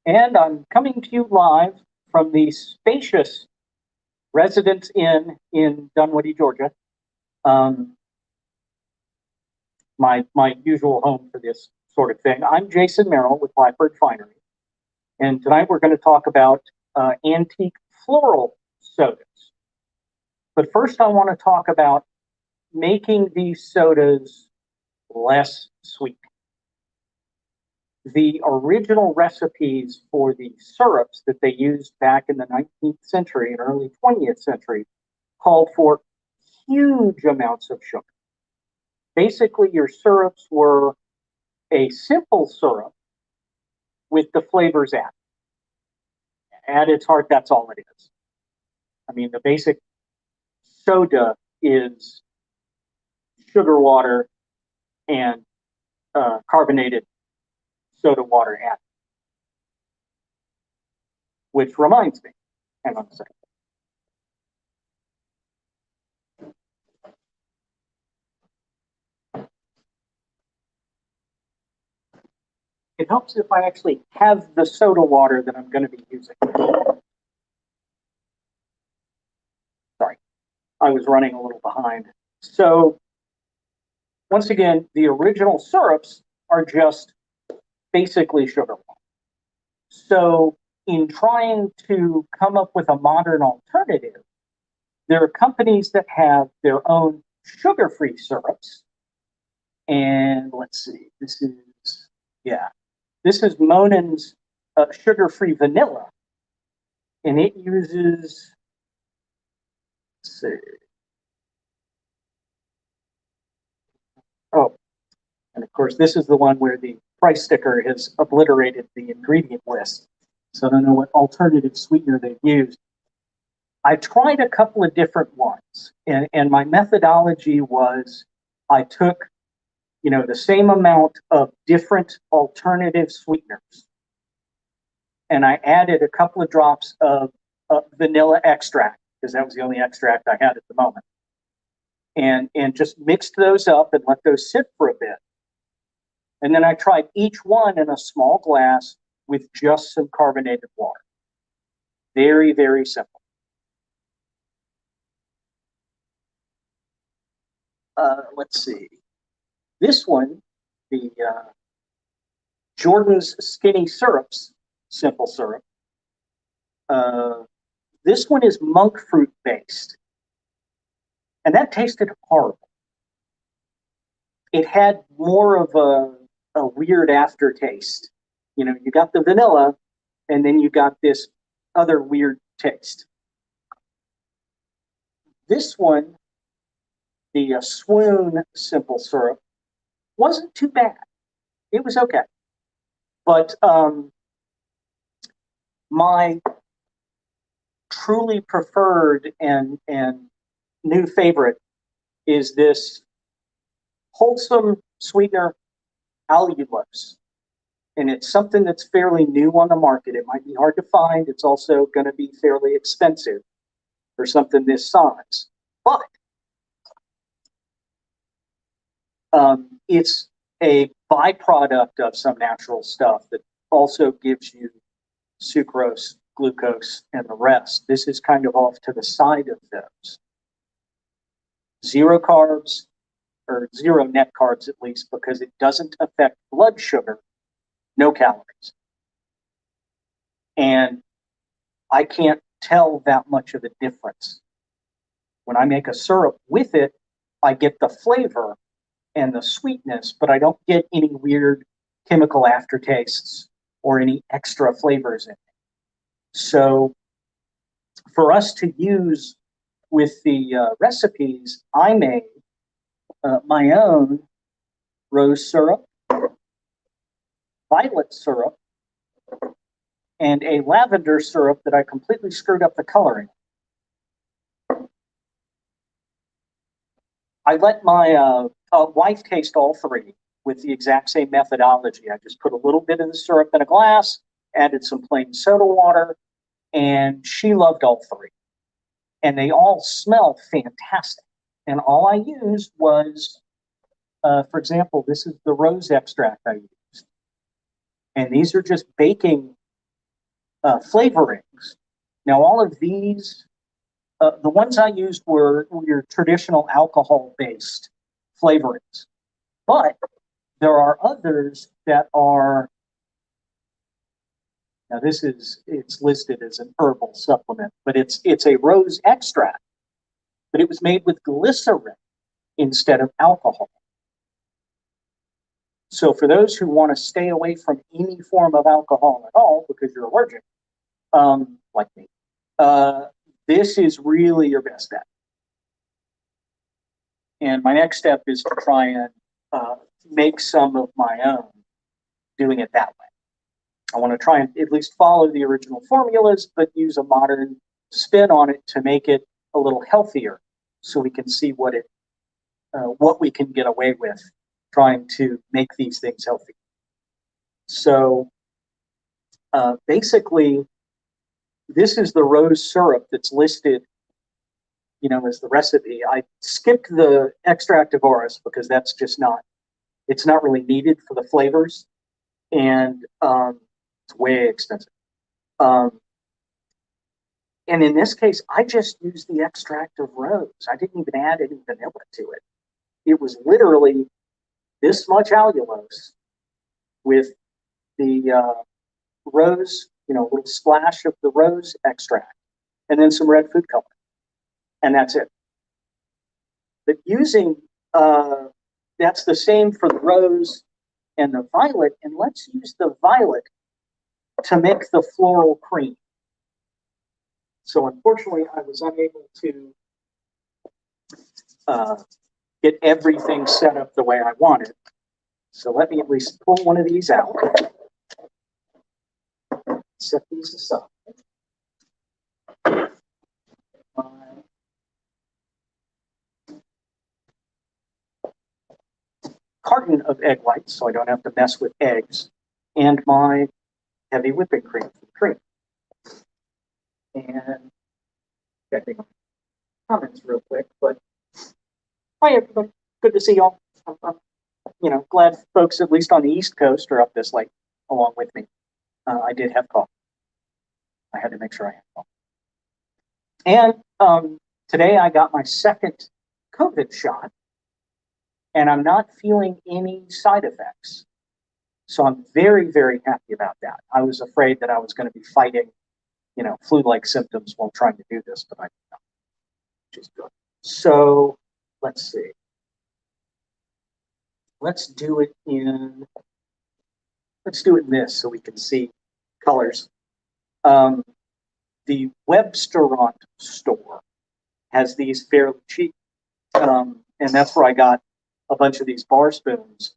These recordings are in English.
And I'm coming to you live from the spacious Residence Inn in Dunwoody, Georgia. Um, my usual home for this sort of thing. I'm Jason Merrill with Blackbird Finery. And tonight we're going to talk about antique floral sodas. But first I want to talk about making these sodas less sweet. The original recipes for the syrups that they used back in the 19th century and early 20th century called for huge amounts of sugar. Basically, your syrups were a simple syrup with the flavors added. At its heart, that's all it is. I mean, the basic soda is sugar water and carbonated soda water added. Which reminds me, hang on a second. It helps if I actually have the soda water that I'm going to be using. Sorry, I was running a little behind. So, once again, the original syrups are just basically sugar water. So, in trying to come up with a modern alternative, there are companies that have their own sugar-free syrups. And let's see, this is Monen's sugar-free vanilla, and it uses, let's see, oh, and of course this is the one where the price sticker has obliterated the ingredient list, so I don't know what alternative sweetener they've used. I tried a couple of different ones, and my methodology was I took, the same amount of different alternative sweeteners, and I added a couple of drops of vanilla extract, because that was the only extract I had at the moment, and just mixed those up and let those sit for a bit. And then I tried each one in a small glass with just some carbonated water. Very, very simple. Let's see. This one, the Jordan's Skinny Syrups, simple syrup. This one is monk fruit based. And that tasted horrible. It had more of a weird aftertaste. You got the vanilla, and then you got this other weird taste. This one, the Swoon simple syrup, wasn't too bad. It was okay. But my truly preferred and new favorite is this wholesome sweetener, allulose. And it's something that's fairly new on the market. It might be hard to find. It's also going to be fairly expensive for something this size. But it's a byproduct of some natural stuff that also gives you sucrose, glucose, and the rest. This is kind of off to the side of those. Zero carbs, or zero net carbs at least, because it doesn't affect blood sugar, no calories. And I can't tell that much of a difference. When I make a syrup with it, I get the flavor and the sweetness, but I don't get any weird chemical aftertastes or any extra flavors in it. So for us to use with the recipes, I made my own rose syrup, violet syrup, and a lavender syrup that I completely screwed up the coloring. I let my wife taste all three with the exact same methodology. I just put a little bit of the syrup in a glass, added some plain soda water, and she loved all three. And they all smell fantastic. And all I used was, for example, this is the rose extract I used. And these are just baking flavorings. Now, all of these, the ones I used were your traditional alcohol-based flavorings, but there are others that are, now it's listed as an herbal supplement, but it's a rose extract, but it was made with glycerin instead of alcohol. So for those who want to stay away from any form of alcohol at all because you're allergic, like me, this is really your best bet. And my next step is to try and make some of my own, doing it that way. I want to try and at least follow the original formulas, but use a modern spin on it to make it a little healthier, so we can see what we can get away with trying to make these things healthy. So basically, this is the rose syrup that's listed, as the recipe. I skipped the extract of orris because that's just it's not really needed for the flavors, and it's way expensive. And in this case, I just used the extract of rose. I didn't even add any vanilla to it. It was literally this much allulose with the rose, a little splash of the rose extract, and then some red food coloring. And that's it. But using, that's the same for the rose and the violet, and let's use the violet to make the floral cream. So unfortunately, I was unable to get everything set up the way I wanted. So let me at least pull one of these out. Set these aside. Carton of egg whites, so I don't have to mess with eggs, and my heavy whipping cream. And checking comments real quick, but hi everybody, good to see y'all. I'm glad folks at least on the East Coast are up this late along with me. I did have coffee. I had to make sure I had coffee. And today I got my second COVID shot, and I'm not feeling any side effects. So I'm very, very happy about that. I was afraid that I was going to be fighting, flu-like symptoms while trying to do this, but I did not, which is good. So let's see. Let's do it in this so we can see colors. The Webstaurant store has these fairly cheap, and that's where I got a bunch of these bar spoons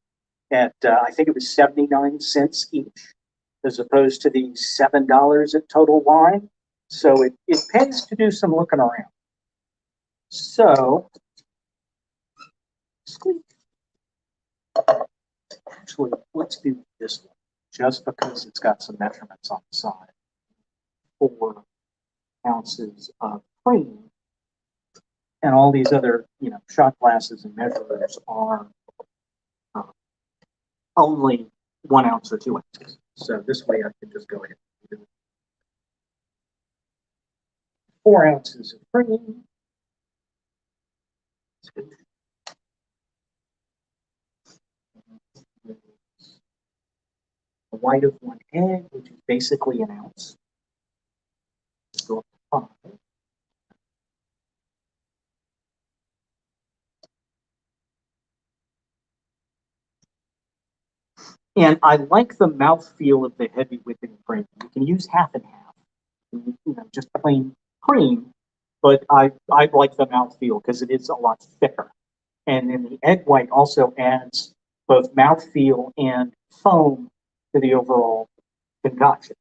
at, I think it was 79 cents each, as opposed to the $7 at Total Wine. So it pays to do some looking around. So, squeak. Actually, let's do this one, just because it's got some measurements on the side. 4 ounces of cream, and all these other, shot glasses and measurers are only 1 ounce or 2 ounces. So this way I can just go ahead and do 4 ounces of cream. The white of 1 egg, which is basically an ounce. Go up to 5. And I like the mouthfeel of the heavy whipping cream. You can use half and half, just plain cream, but I like the mouthfeel because it is a lot thicker. And then the egg white also adds both mouthfeel and foam to the overall concoction.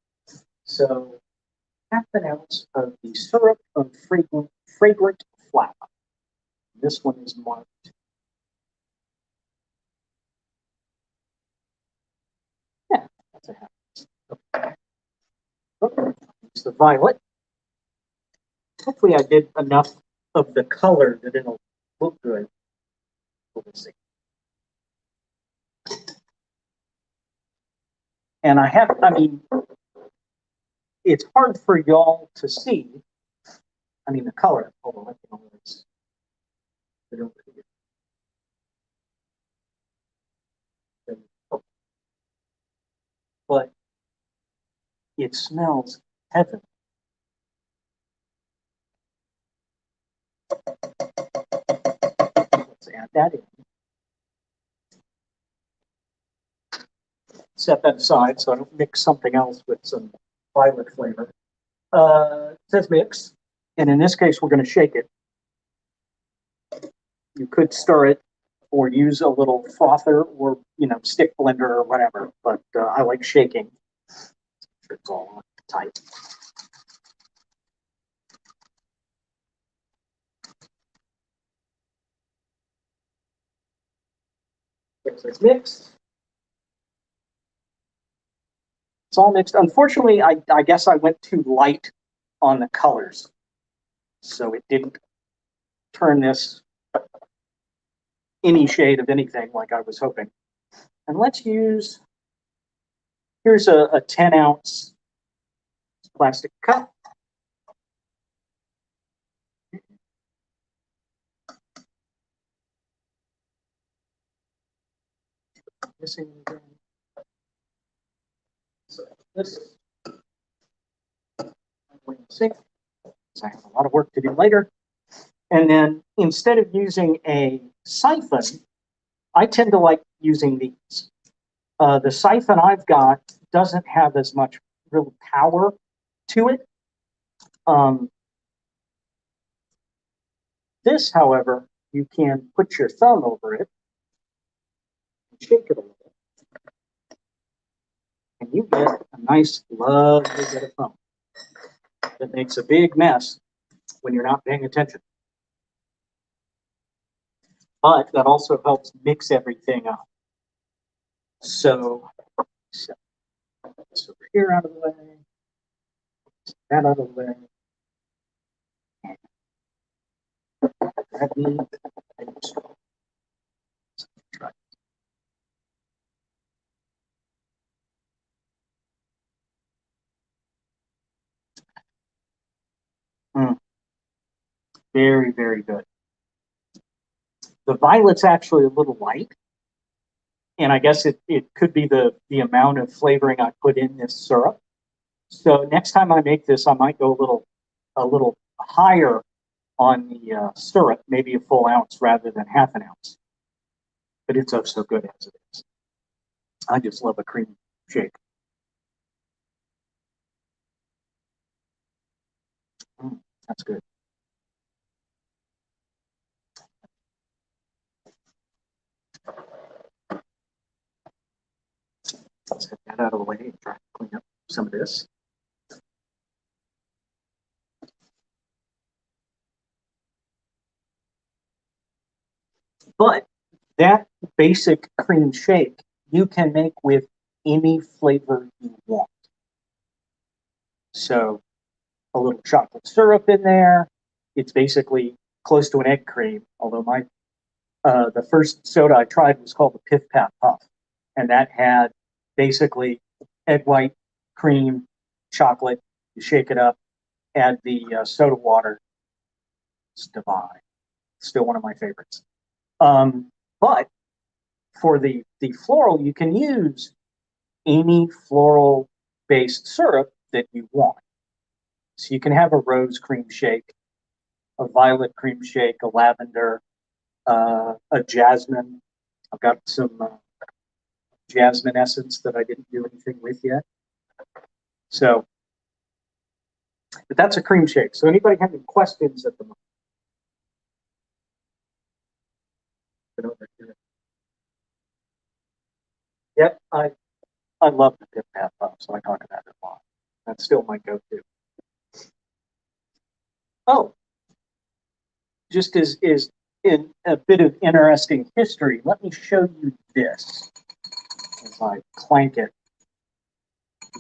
So half an ounce of the syrup of fragrant flower. This one is marked. Yeah, that's a half. Okay. It's the violet. Hopefully I did enough of the color that it'll look good. We'll see. And it's hard for y'all to see. I mean, the color. Hold on, let me know this. But it smells heaven. Let's add that in. Set that aside so I don't mix something else with some violet flavor. It says mix, and in this case, we're going to shake it. You could stir it or use a little frother or, stick blender or whatever, but I like shaking. It's all tight. It's mixed. It's all mixed. Unfortunately, I guess I went too light on the colors, so it didn't turn this any shade of anything like I was hoping. And let's use, here's a 10-ounce plastic cup. Missing anything. So this is sink. So I have a lot of work to do later. And then instead of using a siphon, I tend to like using these. The siphon I've got doesn't have as much real power to it. This, however, you can put your thumb over it and shake it a little bit, and you get a nice, lovely bit of foam that makes a big mess when you're not paying attention. But that also helps mix everything up. So set this over here out of the way, that out of the way. Very, very good. The violet's actually a little light, and I guess it could be the amount of flavoring I put in this syrup. So next time I make this, I might go a little higher on the syrup, maybe a full ounce rather than half an ounce. But it's oh so good as it is. I just love a cream shake. That's good. Let's get that out of the way and try to clean up some of this. But that basic cream shake you can make with any flavor you want. So a little chocolate syrup in there. It's basically close to an egg cream, although the first soda I tried was called the Piff Paff Puff, and that had basically egg white, cream, chocolate. You shake it up, add the soda water. It's divine. Still one of my favorites. But for the floral, you can use any floral based syrup that you want. So you can have a rose cream shake, a violet cream shake, a lavender, a jasmine. I've got some jasmine essence that I didn't do anything with yet. So, but that's a cream shake. So anybody have any questions at the moment? Yep, I love the Pip Path Puff, so I talk about it a lot. That's still my go-to. Oh, just as is in a bit of interesting history, let me show you this as I clank it.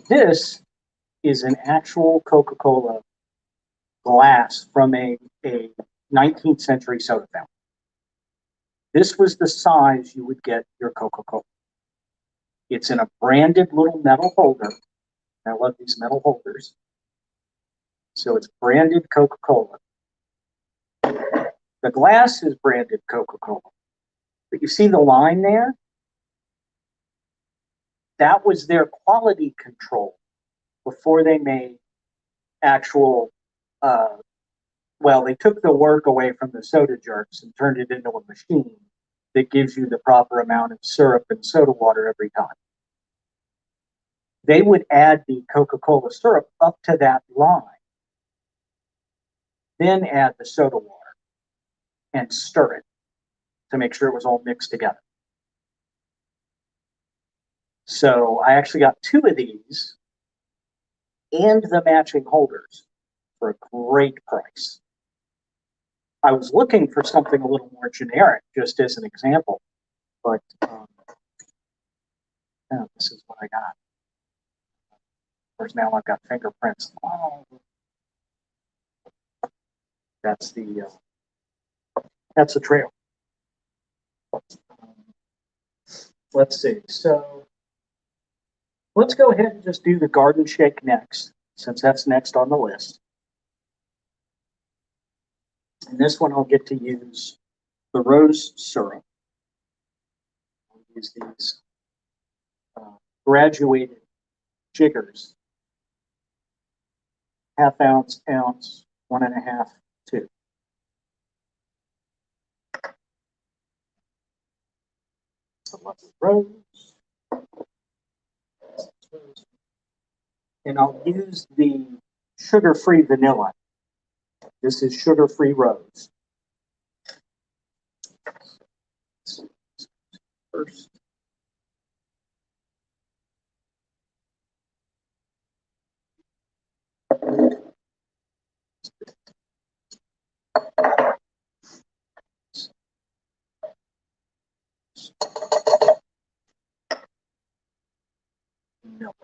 This is an actual Coca-Cola glass from a 19th century soda fountain. This was the size you would get your Coca-Cola. It's in a branded little metal holder. I love these metal holders. So it's branded Coca-Cola. The glass is branded Coca-Cola. But you see the line there? That was their quality control before they made actual, well, they took the work away from the soda jerks and turned it into a machine that gives you the proper amount of syrup and soda water every time. They would add the Coca-Cola syrup up to that line, then add the soda water and stir it to make sure it was all mixed together. So I actually got 2 of these and the matching holders for a great price. I was looking for something a little more generic, just as an example, but this is what I got. Of course, now I've got fingerprints. Oh, that's the trail. Let's see. So let's go ahead and just do the garden shake next, since that's next on the list. And this one I'll get to use the rose syrup. I'll use these graduated jiggers, 1/2 ounce, ounce, 1.5, 2. Rose. And I'll use the sugar-free vanilla. This is sugar-free rose. First. No.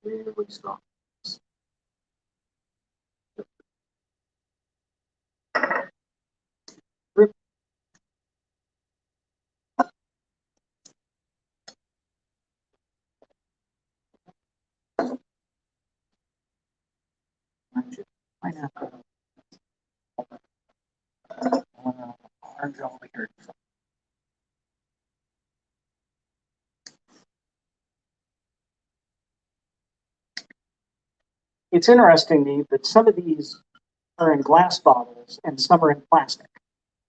Really strong. Pineapple. Orange over here. It's interesting to me that some of these are in glass bottles and some are in plastic.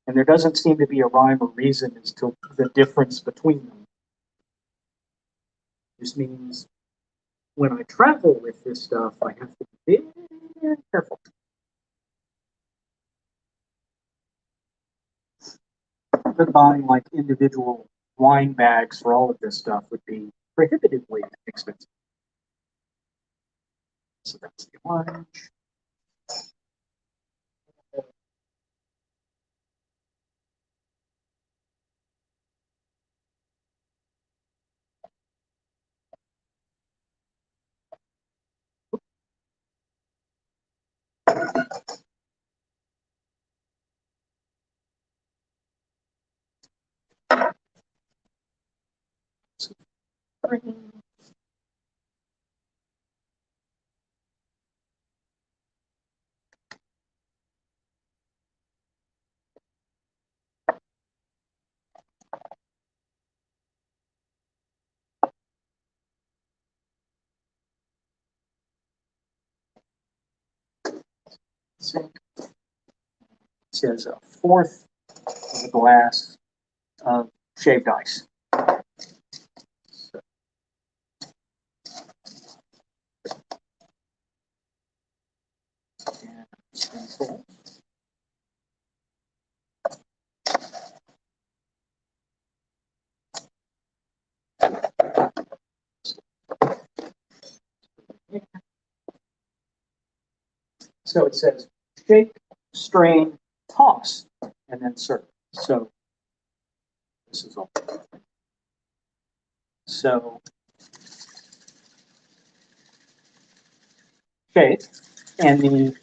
And there doesn't seem to be a rhyme or reason as to the difference between them. This means when I travel with this stuff, I have to be very careful. But buying like individual wine bags for all of this stuff would be prohibitively expensive. So that's the orange. Green. It says 1/4 of a glass of shaved ice. So, so it says shake, strain, toss, and then serve. So this is all. So shake, And the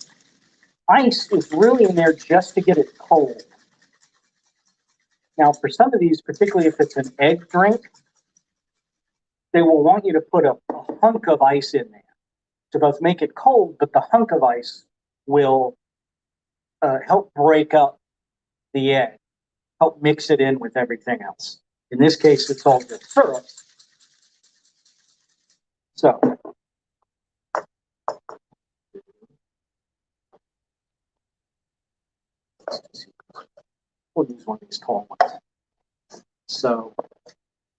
ice is really in there just to get it cold. Now, for some of these, particularly if it's an egg drink, they will want you to put a hunk of ice in there to both make it cold, but the hunk of ice will help break up the egg, help mix it in with everything else. In this case, it's all just syrup. So, we'll use one of these tall ones. So,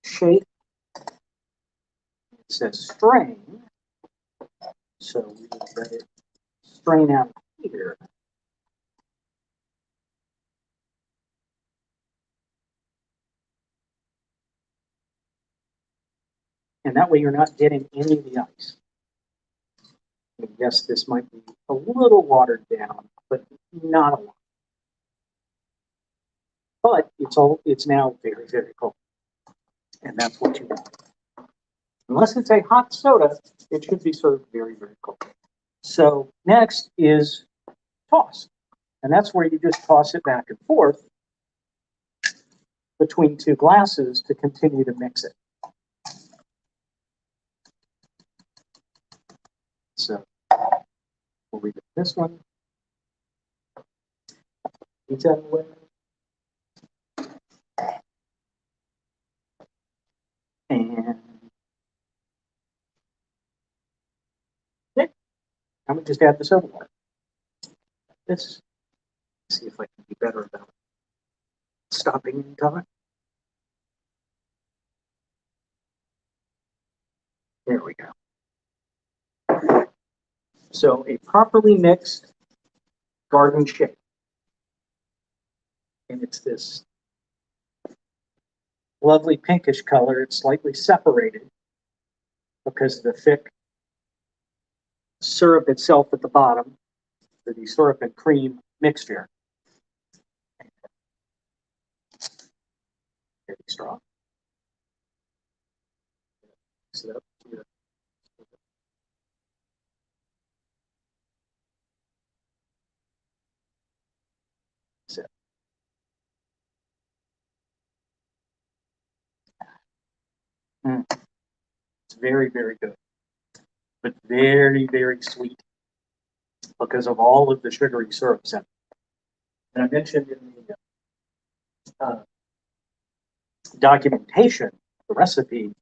shake, it says strain. So we will let it strain out here. And that way you're not getting any of the ice. I guess this might be a little watered down, but not a lot. But it's now very, very cold. And that's what you want. Unless it's a hot soda, it should be served very, very cold. So next is toss. And that's where you just toss it back and forth between two glasses to continue to mix it. So we'll read this one. It's out of the way. And yeah, I'm gonna just add the soda water. This, see if I can be better about stopping in time. There we go. So a properly mixed garden shake. And it's this lovely pinkish color. It's slightly separated because of the thick syrup itself at the bottom, for the syrup and cream mixture. Very strong. Mix it up here. That's it. It's very, very good, but very, very sweet because of all of the sugary syrups in it. And I mentioned in the documentation, the recipe,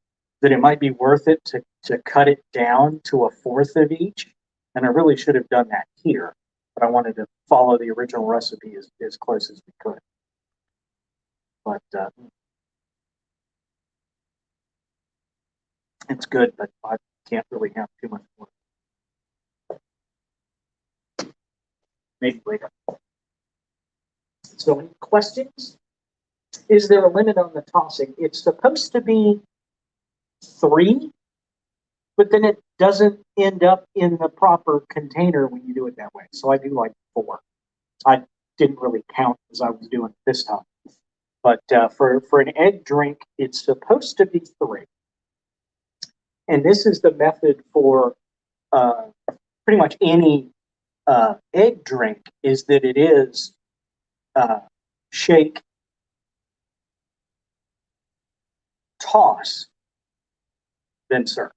that it might be worth it to cut it down to a fourth of each. And I really should have done that here, but I wanted to follow the original recipe as close as we could. But it's good, but I can't really have too much more. Maybe later. So any questions? Is there a limit on the tossing? It's supposed to be 3, but then it doesn't end up in the proper container when you do it that way. So I do like 4. I didn't really count as I was doing it this time. But for an egg drink, it's supposed to be 3. And this is the method for pretty much any egg drink, is that it is shake, toss, then serve.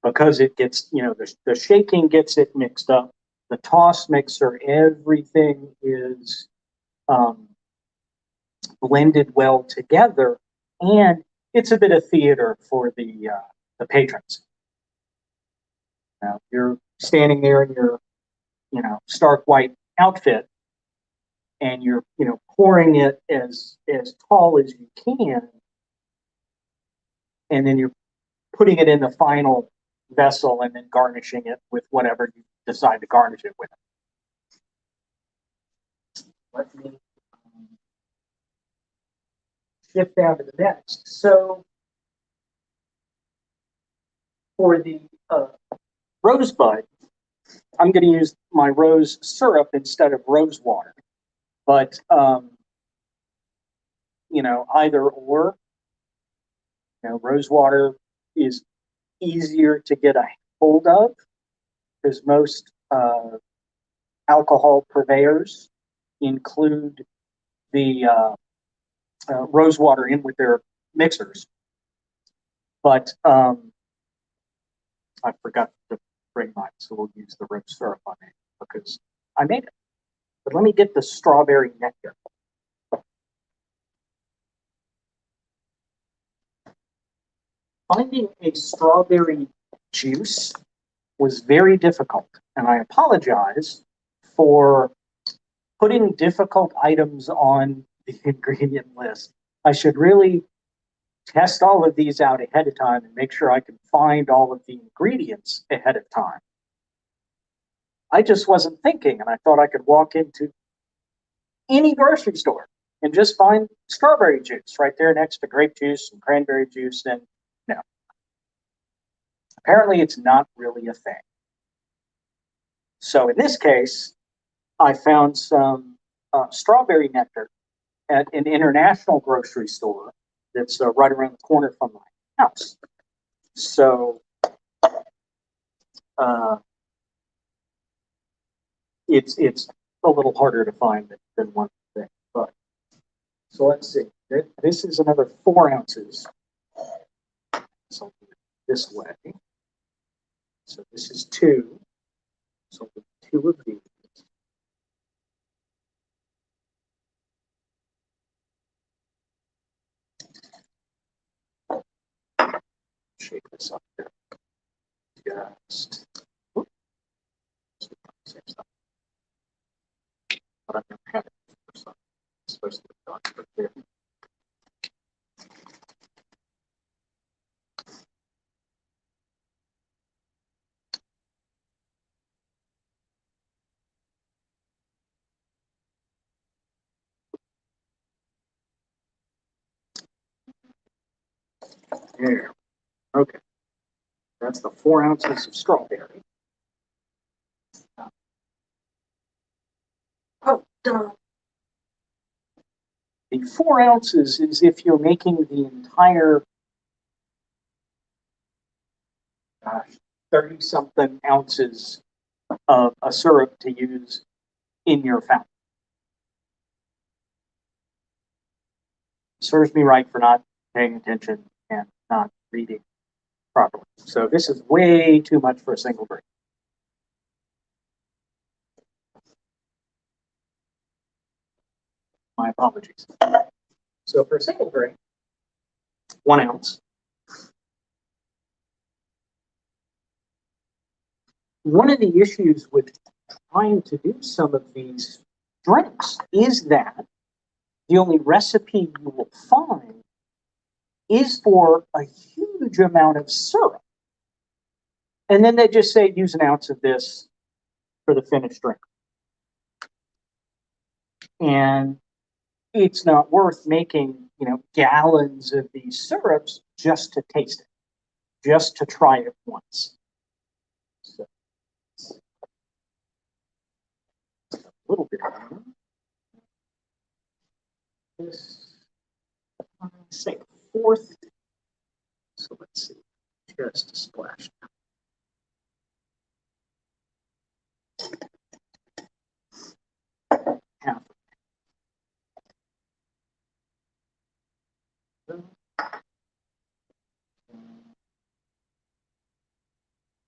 Because it gets, the shaking gets it mixed up. The toss mixer, everything is blended well together, and it's a bit of theater for the patrons. Now, if you're standing there in your, stark white outfit, and you're, pouring it as tall as you can, and then you're putting it in the final vessel and then garnishing it with whatever you decide to garnish it with. Let me shift down to the next. So for the rosebud, I'm going to use my rose syrup instead of rose water. But, either or, rose water is easier to get a hold of. because most alcohol purveyors include the rose water in with their mixers. But I forgot to bring mine, so we'll use the rose syrup on it because I made it. But let me get the strawberry nectar. Finding a strawberry juice was very difficult, and I apologize for putting difficult items on the ingredient list. I should really test all of these out ahead of time and make sure I can find all of the ingredients ahead of time. I just wasn't thinking, and I thought I could walk into any grocery store and just find strawberry juice right there next to grape juice and cranberry juice. And no, apparently it's not really a thing. So in this case, I found some strawberry nectar at an international grocery store that's right around the corner from my house. So it's a little harder to find than one thing. But so let's see. This is another 4 ounces. So I'll do it this way. So this is 2. So I'll do 2 of these. Shake this up here. Just. But I'm going to have it for some. It's supposed to be done right there. There. Okay. That's the 4 ounces of strawberry. Oh, duh. The 4 ounces is if you're making the entire 30-something ounces of a syrup to use in your fountain. Serves me right for not paying attention and not reading properly. So this is way too much for a single grain. My apologies. So for a single grain, 1 ounce. One of the issues with trying to do some of these drinks is that the only recipe you will find is for a huge amount of syrup. And then they just say, use 1 ounce of this for the finished drink. And it's not worth making, gallons of these syrups just to taste it, just to try it once. So, a little bit of this, say 1/4. So let's see, just a splash. Half.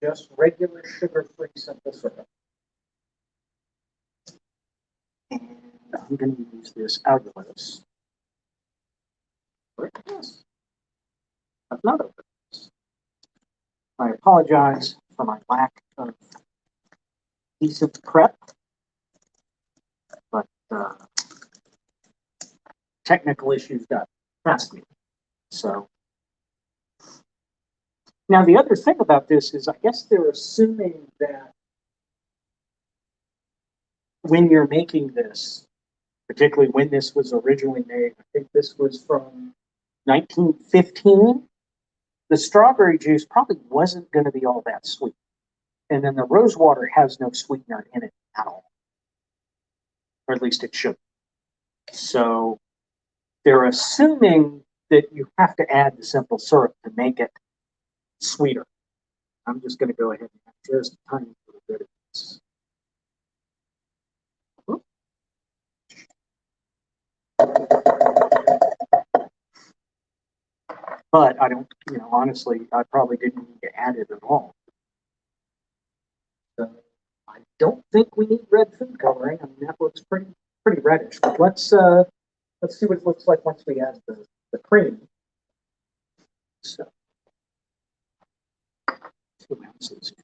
Just regular sugar-free simple syrup. And I'm going to use this Algulis. Yes. I've not opened this. I apologize for my lack of decent prep, but technical issues got past me. So now the other thing about this is I guess they're assuming that when you're making this, particularly when this was originally made, I think this was from 1915, the strawberry juice probably wasn't going to be all that sweet. And then the rose water has no sweetener in it at all. Or at least it should. So they're assuming that you have to add the simple syrup to make it sweeter. I'm just going to go ahead and add just a tiny little glass. But I don't, honestly, I probably didn't need to add it at all. So I don't think we need red food coloring. I mean, that looks pretty reddish. But let's see what it looks like once we add the cream. So 2 ounces.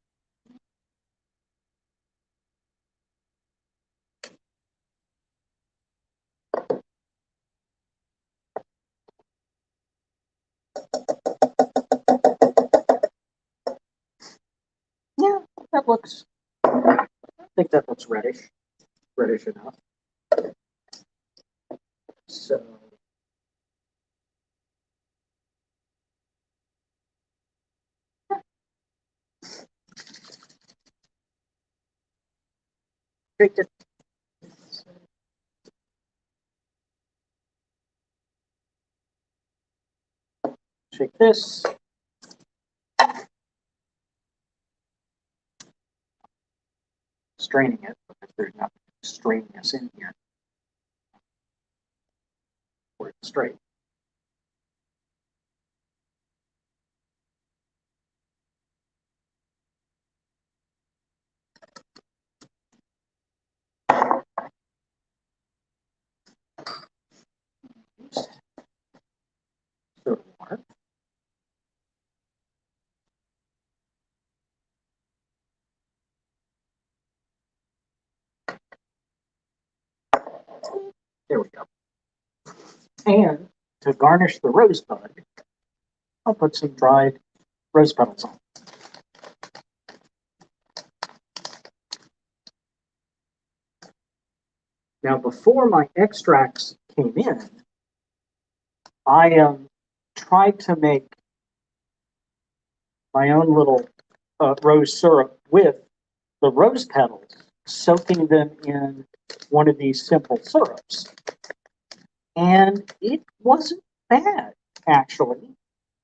Yeah, that looks. I think that looks reddish enough. So. Shake it. Shake this. Straining it because there's nothing straining us in here. Pour it straight. Soda water. There we go. And to garnish the rosebud, I'll put some dried rose petals on. Now, before my extracts came in, I tried to make my own little rose syrup with the rose petals, soaking them in one of these simple syrups. And it wasn't bad, actually.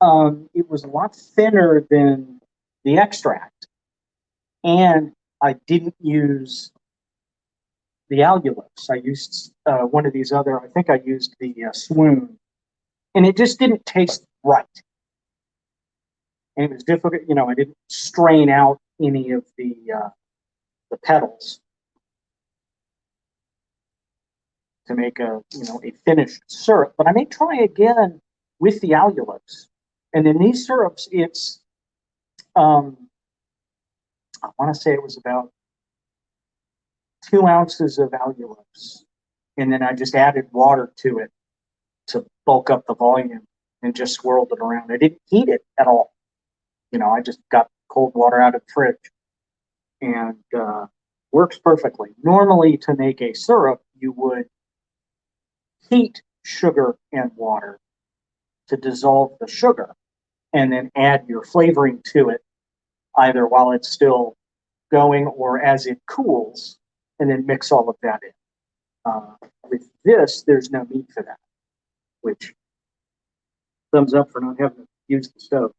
It was a lot thinner than the extract. And I didn't use the allulose. I used one of these other, I think I used the swoon. And it just didn't taste right. And it was difficult, I didn't strain out any of the petals to make a finished syrup. But I may try again with the allulose. And in these syrups, it's I want to say it was about 2 ounces of allulose, and then I just added water to it to bulk up the volume and just swirled it around. I didn't heat it at all. I just got cold water out of the fridge, and works perfectly. Normally, to make a syrup, you would heat sugar and water to dissolve the sugar, and then add your flavoring to it, either while it's still going or as it cools, and then mix all of that in. With this, there's no need for that, which thumbs up for not having to use the stove.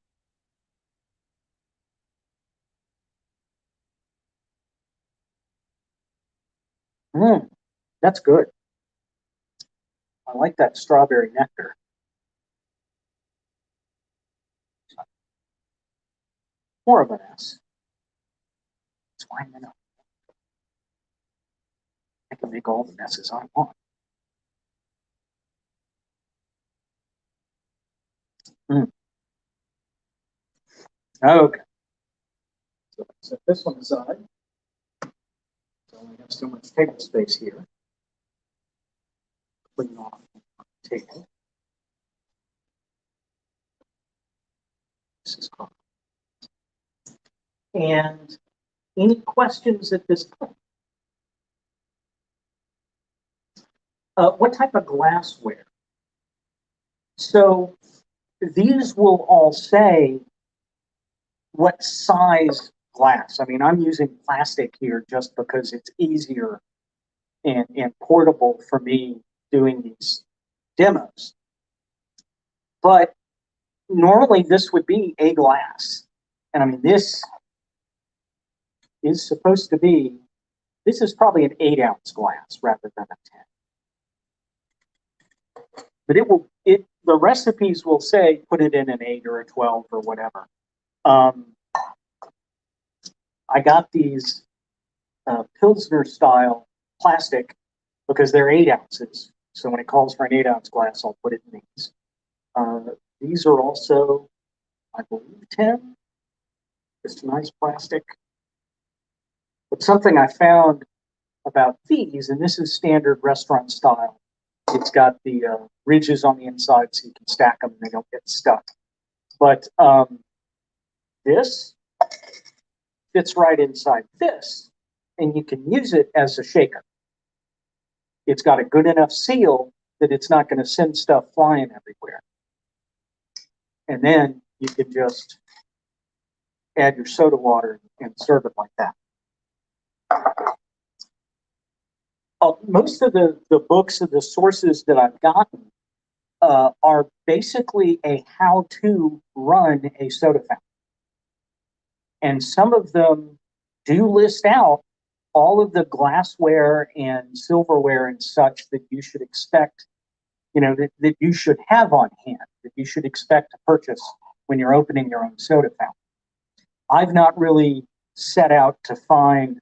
That's good. I like that strawberry nectar. More of an S. It's fine enough. I can make all the messes I want. Okay. So set this one aside. So I have so much table space here. Clean off the table. This is cool. And any questions at this point? What type of glassware? So these will all say what size glass. I mean, I'm using plastic here just because it's easier and portable for me doing these demos. But normally this would be a glass. And I mean, this is supposed to be, this is probably an 8-ounce glass rather than a 10. But the recipes will say put it in an 8 or a 12 or whatever. I got these Pilsner style plastic because they're 8 ounces. So when it calls for an 8-ounce glass, I'll put it in these. These are also, I believe, 10. Just nice plastic. But something I found about these, and this is standard restaurant style, it's got the ridges on the inside so you can stack them and they don't get stuck. But this fits right inside this, and you can use it as a shaker. It's got a good enough seal that it's not going to send stuff flying everywhere. And then you can just add your soda water and serve it like that. Most of the books and the sources that I've gotten are basically a how to run a soda fountain. And some of them do list out all of the glassware and silverware and such that you should expect, that you should have on hand, that you should expect to purchase when you're opening your own soda fountain. I've not really set out to find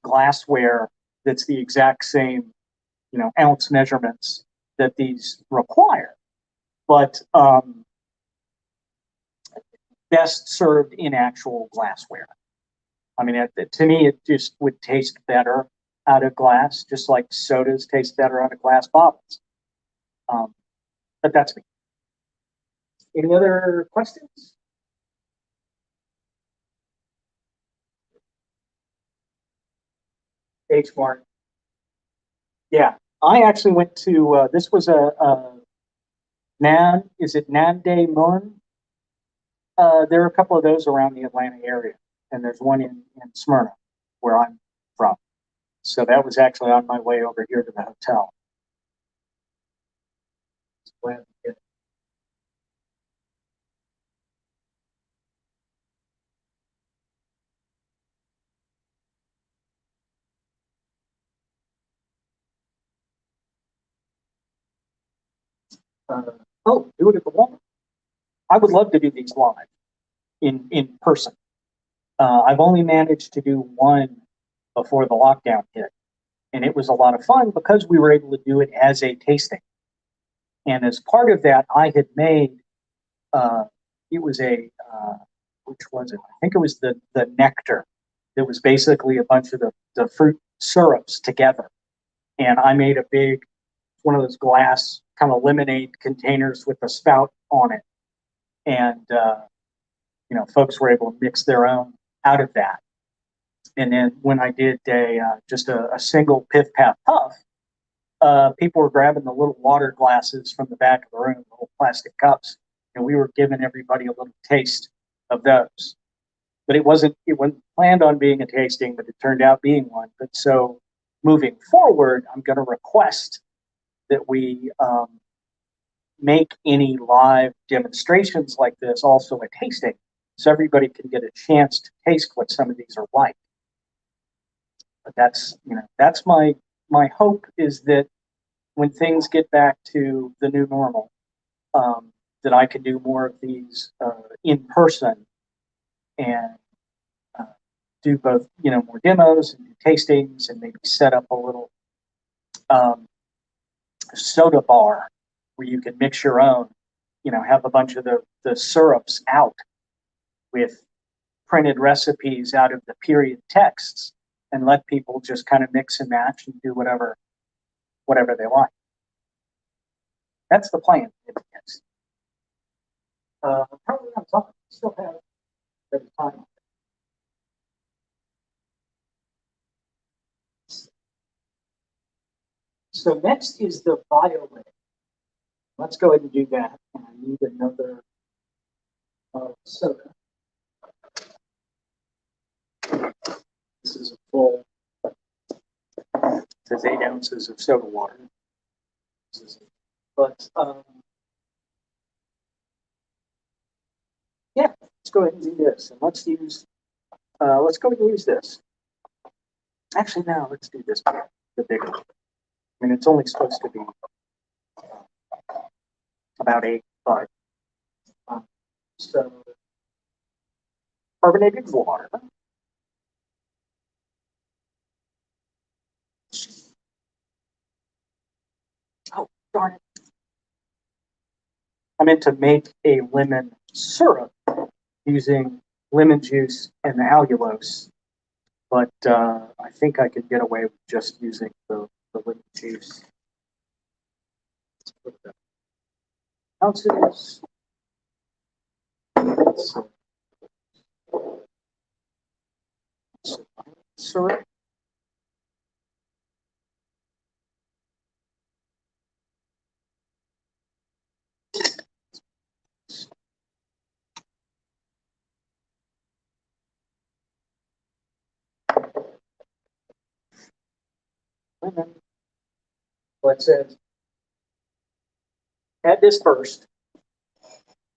glassware that's the exact same, ounce measurements that these require, but best served in actual glassware. I mean, to me, it just would taste better out of glass, just like sodas taste better out of glass bottles. But that's me. Any other questions? H Mart. Yeah, I actually went to, this was a Nan, is it Nan de Mun? There are a couple of those around the Atlanta area, and there's one in Smyrna, where I'm from. So that was actually on my way over here to the hotel. Do it at the Walmart. I would love to do these live in person. I've only managed to do one before the lockdown hit, and it was a lot of fun because we were able to do it as a tasting. And as part of that, I had made it was which was it? I think it was the nectar. It was basically a bunch of the fruit syrups together, and I made a big one of those glass kind of lemonade containers with a spout on it, and folks were able to mix their own out of that. And then when I did just a single Piff Paff Puff, people were grabbing the little water glasses from the back of the room, little plastic cups, and we were giving everybody a little taste of those. But it wasn't planned on being a tasting, but it turned out being one. But so moving forward, I'm going to request that we make any live demonstrations like this also a tasting, so everybody can get a chance to taste what some of these are like. But that's my hope, is that when things get back to the new normal, that I can do more of these in person and do both, more demos and tastings, and maybe set up a little soda bar where you can mix your own, have a bunch of the syrups out with printed recipes out of the period texts, and let people just kind of mix and match and do whatever they like. That's the plan. Probably on time. Still have a bit of time. So next is the violet. Let's go ahead and do that. And I need another soda. This is a full. It says 8 ounces of soda water. But yeah, let's go ahead and do this. And let's use Let's go and use this. Actually, no, let's do this one, the bigger. I mean, it's only supposed to be about 8, but so carbonated water. Oh, darn it. I meant to make a lemon syrup using lemon juice and allulose, but I think I could get away with just using the lemon juice. Let's put the ounces. Syrup. Lemon. Well, it says add this first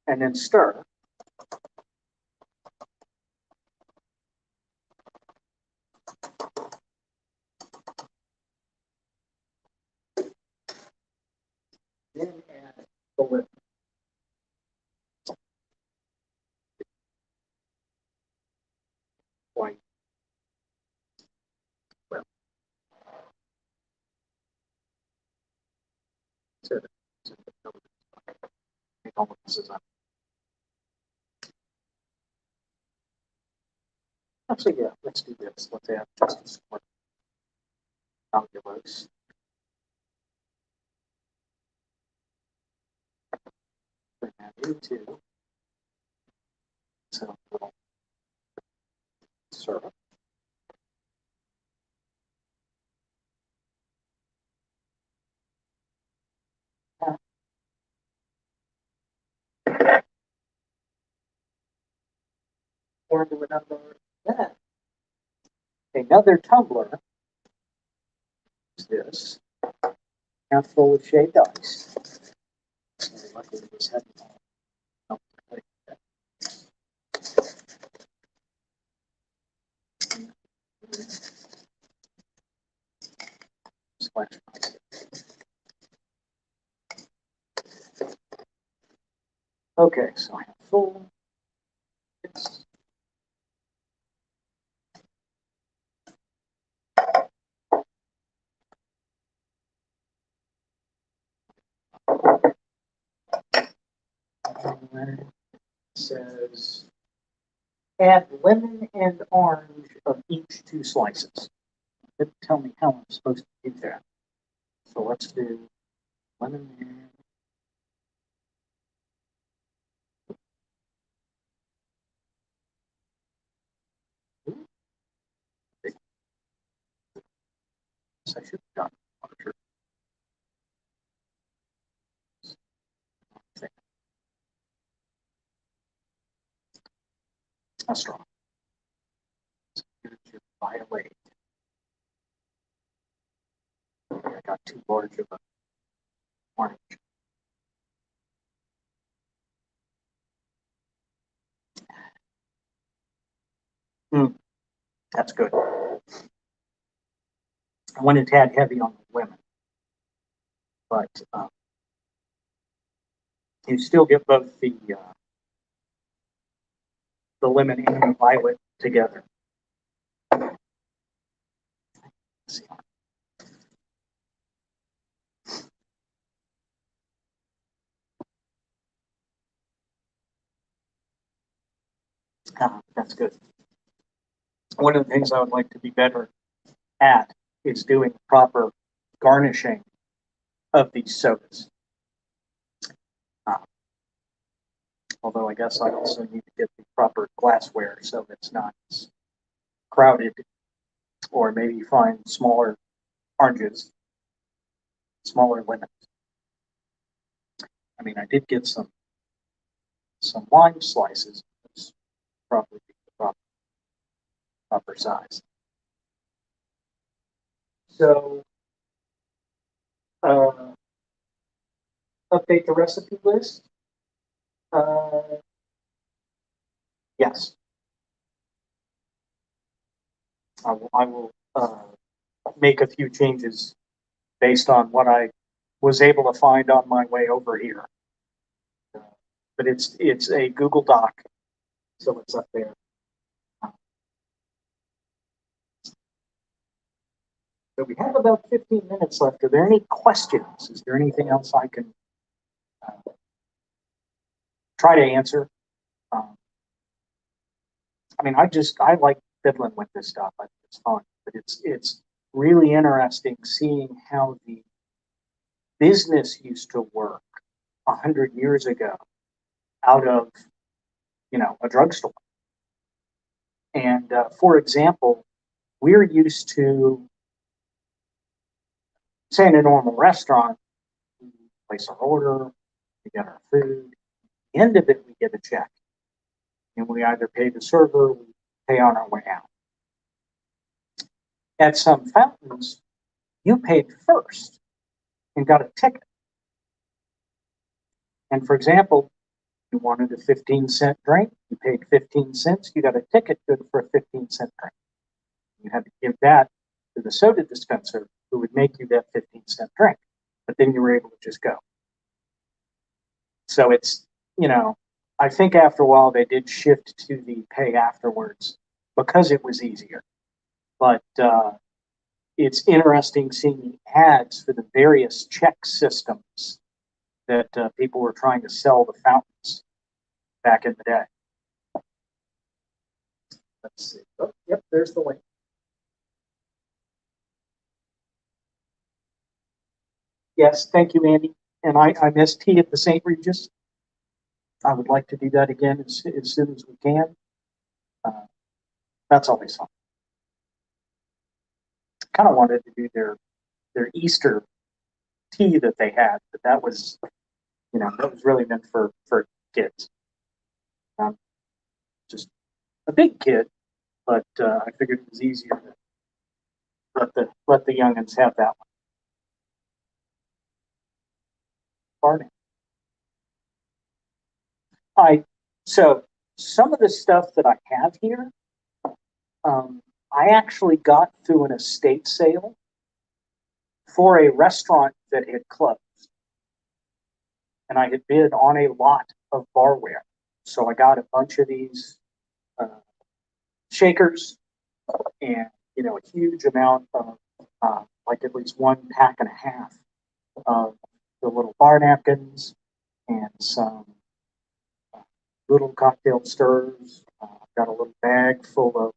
and then stir. Then add the lemon. White. Well, so this is up. Actually, yeah, let's do this. Let's add just a squirt of allulose. Bring that into some little syrup. Pour into another tumbler. Is this half full of shaved ice? Luckily, this hadn't. Splash. Okay, so I have full. It's says add lemon and orange of each 2 slices. It didn't tell me how I'm supposed to do that. So let's do lemon and I should have done larger. That's strong. So here's your violet. I got too large of a orange. That's good. I went a tad heavy on the lemon, but you still get both the lemon and the violet together. Let's see. That's good. One of the things I would like to be better at is doing proper garnishing of these sodas. Although I guess I also need to get the proper glassware so it's not crowded, or maybe find smaller oranges, smaller lemons. I mean, I did get some lime slices. It's probably the proper size. So, update the recipe list. Yes. I will make a few changes based on what I was able to find on my way over here. But it's a Google Doc, so it's up there. So we have about 15 minutes left. Are there any questions? Is there anything else I can try to answer? I mean, I like fiddling with this stuff. It's fun, but it's really interesting seeing how the business used to work 100 years ago out of a drugstore. And for example, we're used to, say, in a normal restaurant, we place our order, we get our food. At the end of it, we get a check, and we either pay the server, or we pay on our way out. At some fountains, you paid first and got a ticket. And for example, you wanted a 15-cent drink, you paid 15 cents, you got a ticket good for a 15-cent drink. You had to give that to the soda dispenser who would make you that 15-cent drink. But then you were able to just go. So it's, I think after a while they did shift to the pay afterwards because it was easier. But it's interesting seeing the ads for the various check systems that people were trying to sell the fountains back in the day. Let's see. Oh, yep, there's the link. Yes, thank you, Andy. And I missed tea at the St. Regis. I would like to do that again as soon as we can. That's always fun. Kind of wanted to do their Easter tea that they had, but that was really meant for kids. Just a big kid, but I figured it was easier to let the youngins have that one. So some of the stuff that I have here, I actually got through an estate sale for a restaurant that had closed, and I had bid on a lot of barware. So I got a bunch of these shakers, and a huge amount of like at least 1.5 packs of the little bar napkins and some little cocktail stirs. Got a little bag full of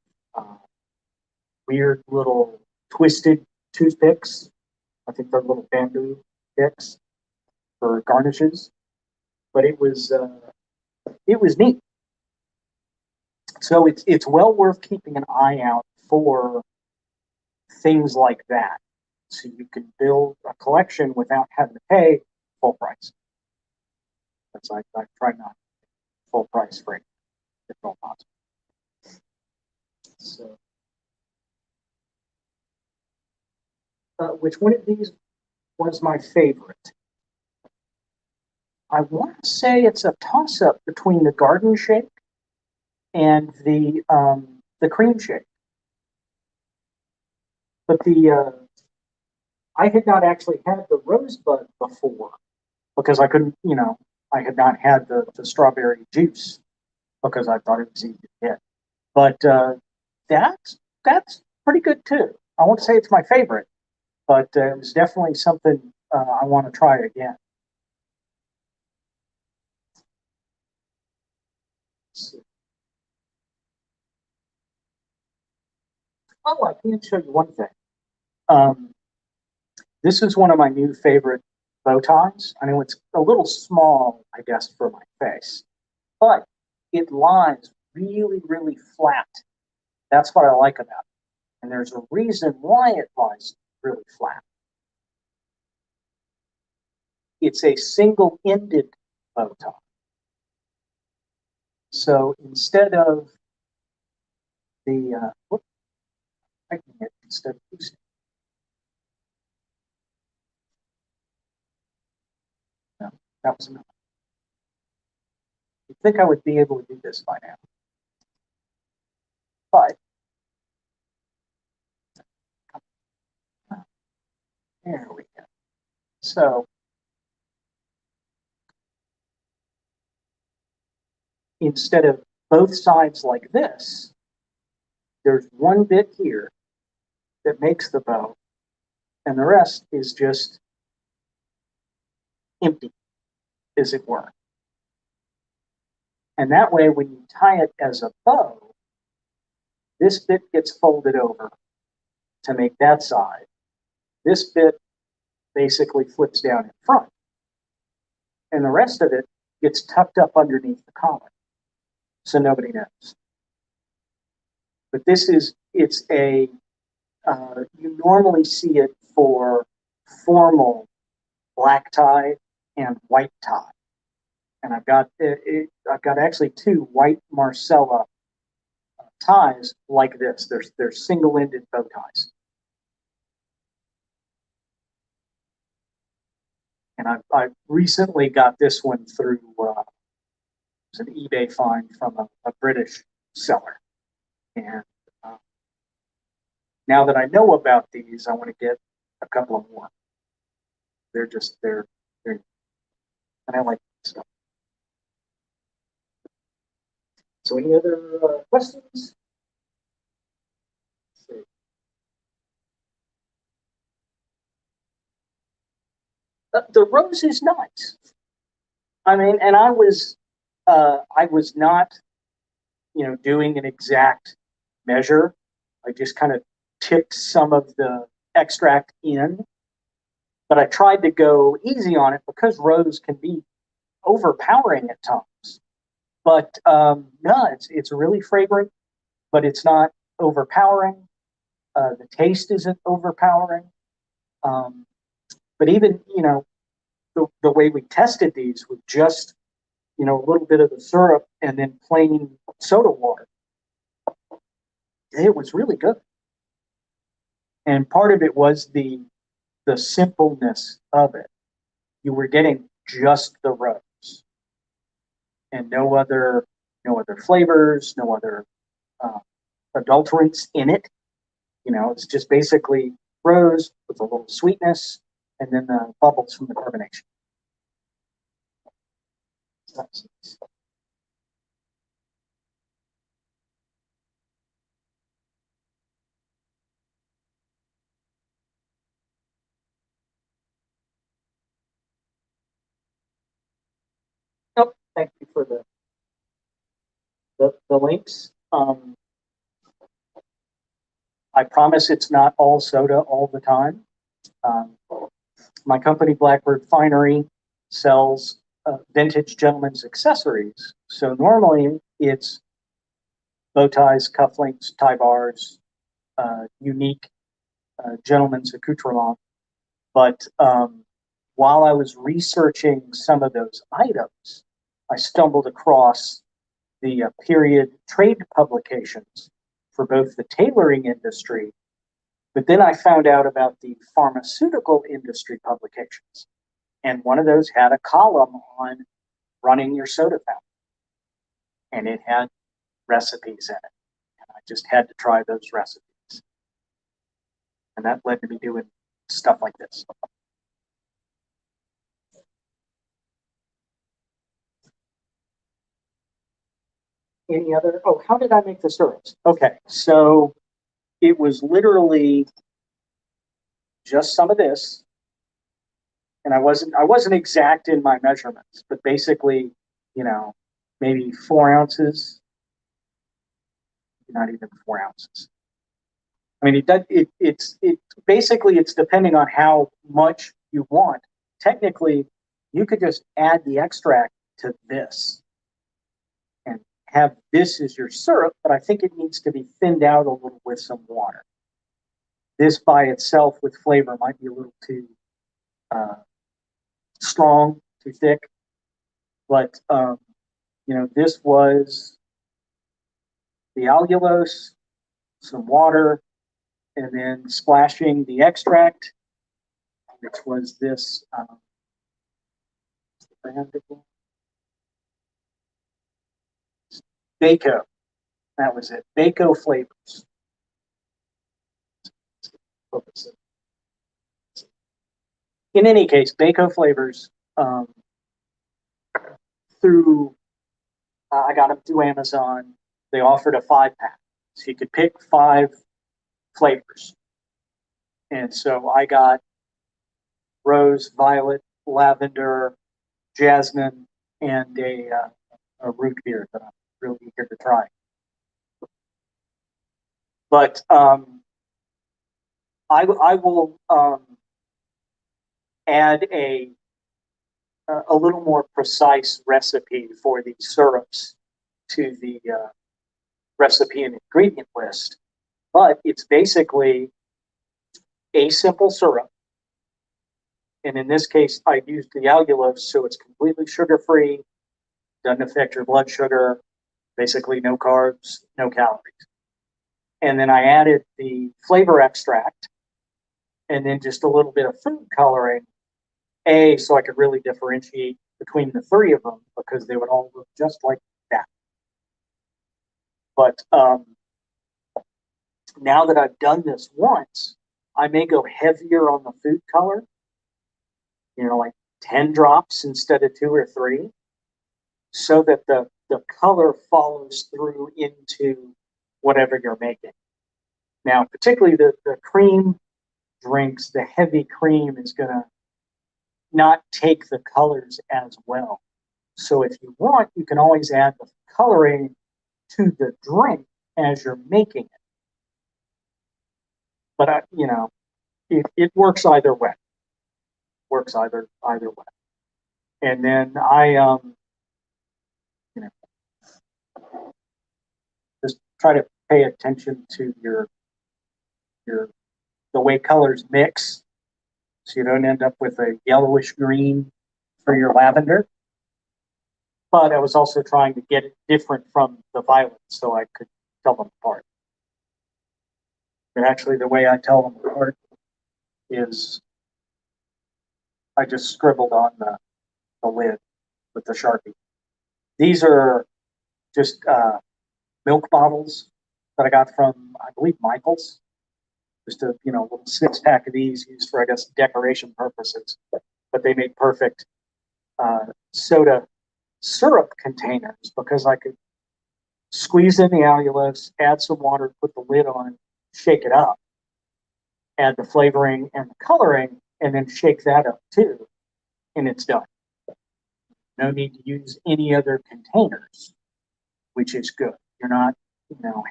weird little twisted toothpicks. I think they're little bamboo picks for garnishes. But it was neat. So it's well worth keeping an eye out for things like that, so you can build a collection without having to pay full price. That's I try not full price for it if all possible. So, which one of these was my favorite? I want to say it's a toss-up between the garden shake and the cream shake. But I had not actually had the rosebud before because I couldn't, I had not had the strawberry juice because I thought it was easy to get. But that's pretty good too. I won't say it's my favorite, but it was definitely something I want to try again. Oh, I can show you one thing. Um, this is one of my new favorite bow ties. I know it's a little small, I guess, for my face, but it lies really, really flat. That's what I like about it. And there's a reason why it lies really flat. It's a single-ended bow tie. So instead of the, instead of using, no, that was enough. You'd think I would be able to do this by now. But There we go. So instead of both sides like this, there's one bit here that makes the bow, and the rest is just empty, as it were. And that way, when you tie it as a bow, this bit gets folded over to make that side. This bit basically flips down in front, and the rest of it gets tucked up underneath the collar, so nobody knows. But it's a, you normally see it for formal black tie and white tie. And I've got actually two white Marcella ties like this. They're single-ended bow ties. And I recently got this one through it was an eBay find from a British seller. And now that I know about these, I want to get a couple of more. They're and I like stuff. So any other questions? The rose is nice. I mean, and I was not, doing an exact measure. I just kind of tipped some of the extract in, but I tried to go easy on it because rose can be overpowering at times. But no, it's really fragrant, but it's not overpowering. The taste isn't overpowering. But even, the way we tested these with just, a little bit of the syrup and then plain soda water, it was really good. And part of it was the simpleness of it. You were getting just the rose and no other flavors, no other adulterants in it. It's just basically rose with a little sweetness and then the bubbles from the carbonation. Oh, thank you for the links. I promise it's not all soda all the time. My company, Blackbird Finery, sells vintage gentlemen's accessories. So normally it's bow ties, cufflinks, tie bars, unique gentlemen's accoutrement. But while I was researching some of those items, I stumbled across the period trade publications for both the tailoring industry, but then I found out about the pharmaceutical industry publications. And one of those had a column on running your soda fountain. And it had recipes in it. And I just had to try those recipes. And that led to me doing stuff like this. Any other? Oh, how did I make the syrups? Okay, so it was literally just some of this, and I wasn't exact in my measurements, but basically, maybe 4 ounces, not even 4 ounces. I mean, it's basically it's depending on how much you want. Technically, you could just add the extract to this and have this as your syrup, but I think it needs to be thinned out a little with some water. This by itself with flavor might be a little too strong, too thick, but this was the allulose, some water, and then splashing the extract, which was this Baco. That was it. Baco flavors. in any case, Baco Flavors, through, I got them through Amazon. They offered a 5-pack. So you could pick 5 flavors. And so I got rose, violet, lavender, jasmine, and a root beer that I'm really eager to try. But I will add a little more precise recipe for the syrups to the recipe and ingredient list. But it's basically a simple syrup. And in this case, I used the allulose, so it's completely sugar-free, doesn't affect your blood sugar, basically no carbs, no calories. And then I added the flavor extract and then just a little bit of food coloring, so I could really differentiate between the 3 of them because they would all look just like that. But now that I've done this once, I may go heavier on the food color, like 10 drops instead of 2 or 3, so that the color follows through into whatever you're making. Now, particularly the cream drinks, the heavy cream is going to not take the colors as well. So if you want, you can always add the coloring to the drink as you're making it. But it works either way. Works either way. And then I just try to pay attention to the way colors mix, so you don't end up with a yellowish green for your lavender. But I was also trying to get it different from the violet so I could tell them apart. And actually, the way I tell them apart is I just scribbled on the lid with the Sharpie. These are just milk bottles that I got from, I believe, Michael's. Just a little 6-pack of these used for, I guess, decoration purposes. But they made perfect soda syrup containers because I could squeeze in the allulose, add some water, put the lid on, shake it up, add the flavoring and the coloring, and then shake that up too, and it's done. No need to use any other containers, which is good. You're not,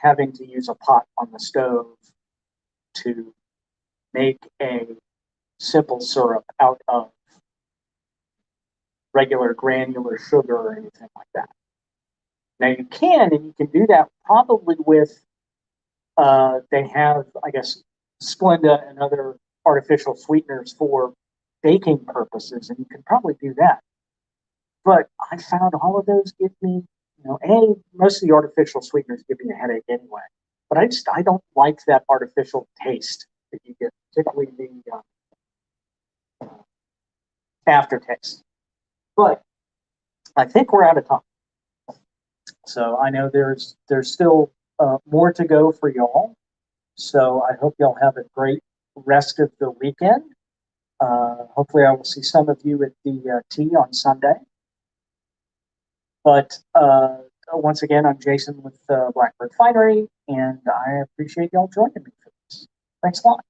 having to use a pot on the stove to make a simple syrup out of regular granular sugar or anything like that. Now you can do that probably with, they have, I guess, Splenda and other artificial sweeteners for baking purposes, and you can probably do that. But I found all of those give me, most of the artificial sweeteners give me a headache anyway. But I don't like that artificial taste that you get, particularly the aftertaste. But I think we're out of time. So I know there's still more to go for y'all. So I hope y'all have a great rest of the weekend. Hopefully I will see some of you at the tea on Sunday. But once again, I'm Jason with Blackbird Finery, and I appreciate y'all joining me for this. Thanks a lot.